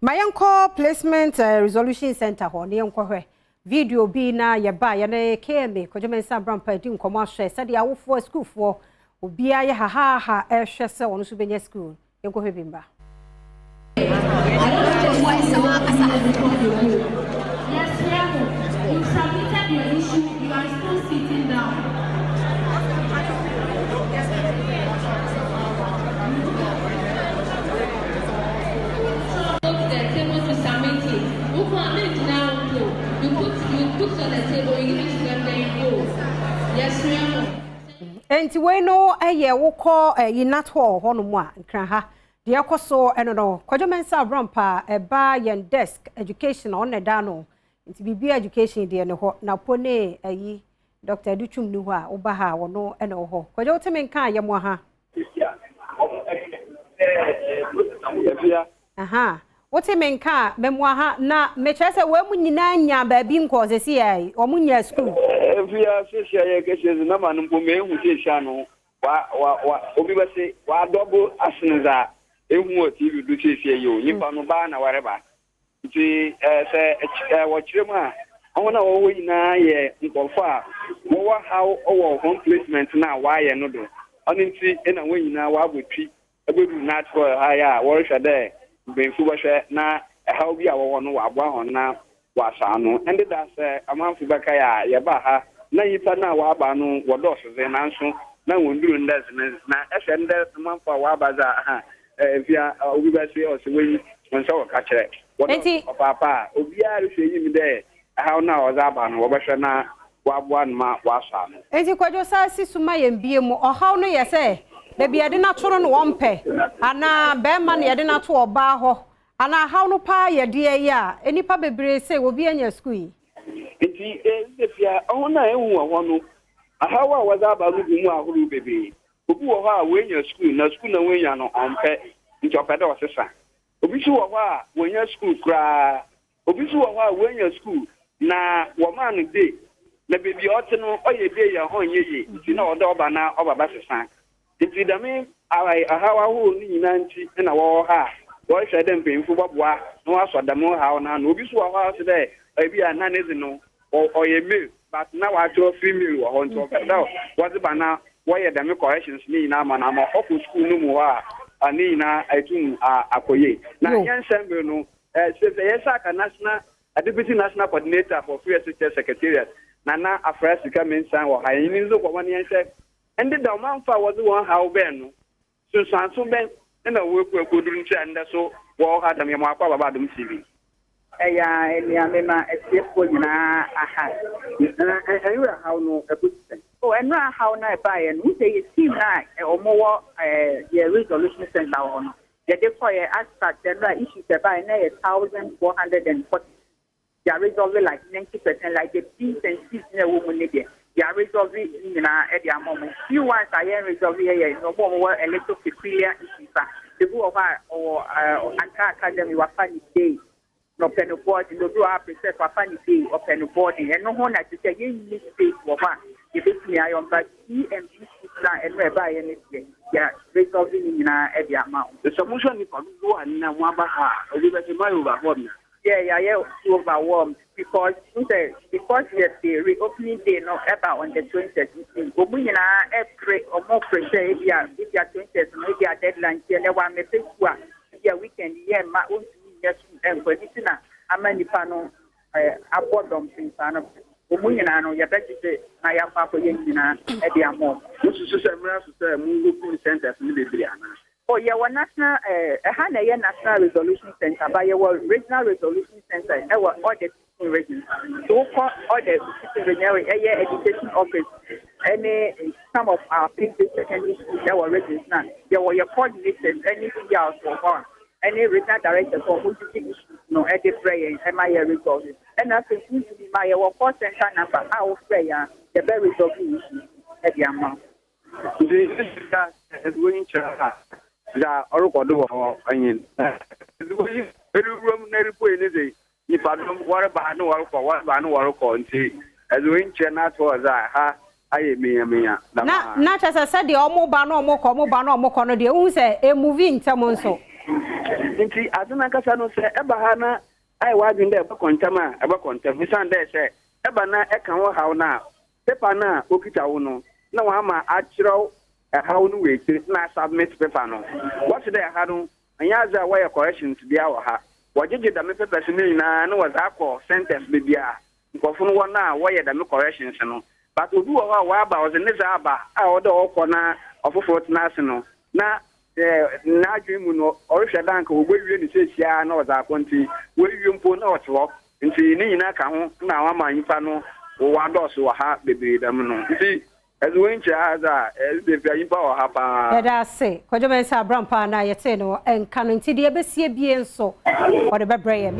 Mayanko placement resolution center ho ne enkohwe video bi na ye ba ye na KMA kojemensa brampa di nkomo ahwe se de awofo school fo obia ye ha ehwe se wono so benya school enkohwe bi mba You submitted your issue, you are still sitting down. You put on the table, you give it to them, then you go. Yes, ma'am. Enti we no eye wo ko yinato ho no mu a nkran ha de akoso eno no kojemensa brampa eba yen desk education on eda no nti bibia education de ne ho na pone ayi Dr. Duchum ni ho a oba ha wo no ene ho koje woteme nkan ye mo ha aha woteme nkan memo ha na mechese we mu nyina nya ba bi nkoze si ai o mu nya school via sisia ye kese na manu mpo me hu sisia no wa obi ba se wa double asinza ehu o TV du sisia yo nipa no ba na wareba nti se wo kiremu a wona wo nyina ye nkofo a wo how owo home placement na wa ye no do oni nti na wo nyina wa abotwi ebedu na to ha ya wo hwe de benfu ba hwe na how bi a wo no wa abo ho na wa sa no ende da se amanfu baka ya ye ba ha na yipa na wa aba no wodoso ze na nso na wonduru ndas na ehwe ndas manfa wa abaza ha via obi ba se o se wi nso wo ka kire enti papa obi a rehwe yim de ha na o za aba no wo behwe na wa abo an ma wa sa no enti kwajo sa sisuma yembie mu o haw no ye se da bia de na toro no wompe ana be ma na ye de na to oba ho ana haw no pa ye de ya enipa bebre se obi anya school iti ezefia ona ehu wo no ahawa waza ba lu mu ahuru bebe obi wo ha wenya school na school na wenya no onpe nti opeda osesa obi su wo ha wenya school kra obi su wo ha wenya school na wo man de na bebi ote no oye de ya ho nyeye nti na oda oba na oba ba sesa nti dame ahawa ho ni nyina nti na wo ha wo hwe de mpemfu boboa no asodamo ha na obi su wo ha se de ebi ananezi no oye male but now I draw female or on top now was it na why the corrections ni na mana ma oku school no mu a ani na atun akoye na yan sembe no say yesa national deputy national coordinator for free SHS secretariat na Africa mensan wo ha yin zo ko wani yan say and the man fa was one how ben no so sanso ben na we ku duru nti anda so wo ha da me akwa baba dum TV eya eliamema esefo nyina aha na how no ebusen oh enra how na buy no say team na omowo the resolution center on the for aspect the issue buy na 1440 they resolve like 90% like the P's and C's na woman there they resolve nyina e dia mom few ones are resolve here no more electro peculiar issues the go over or academy wa funny day no pen board no do a process for funny day or pen board and no one to say you need space for one if it's me I on but EMG and whereby anything yeah resolving in every amount the solution is for go and na one ha we be my overwhelmed yeah overwhelmed because yes the reopening day no ever on the 20th go we na every or more pressure if you 20th maybe a deadline here na one me Facebook yeah weekend yeah ma yes and for this na amani pano abodom pinsano omunyina no ya betite na ya fa ko yenyina e de amo so semra so say mu go centers ni bebre ana oh yeah one national ha na ya national resolution center by your regional resolution center e wa all the regions so for all the regional education office any some of our people secondary schools that were regions now there were your coordinators anything else for one any regional director for multiple issues no edit prayer and my resources and I think my call center number our prayer the very resolving issue at the amount this is going to the oracle do onion very room never put anything if I don't worry about no oracle what by no oracle and see as we in China towards ha aye me na chasa said the omo ba no omo ko no de un say e movie ntem nso nti adona kasa no se eba ha na ai wadun da eba kontam misan da se eba na eka ho hawo na paper na okita wo no na wa ma achiro hawo no we tiri na submit paper no what dey ha no anya za wa corrections bia wo ha wajije da me papers ni na no was akọ sentence be bia nkofo no na wo ye da me corrections no but odu wo ha wa aba o ze ne za aba a o da okọ na ofofo tinase no na na adwemu no orhwe danka ogbewie ni sesia na oza akonti wewie mpo na otwo nti ni nyina ka ho na wa manyipa no wa doso wa ha bebe dam no nti ezuwenche aza de bia yipa wa ha pa ya da se kojomensa abrampa na yete no enka no nti de ebesie bie nso o de bebreye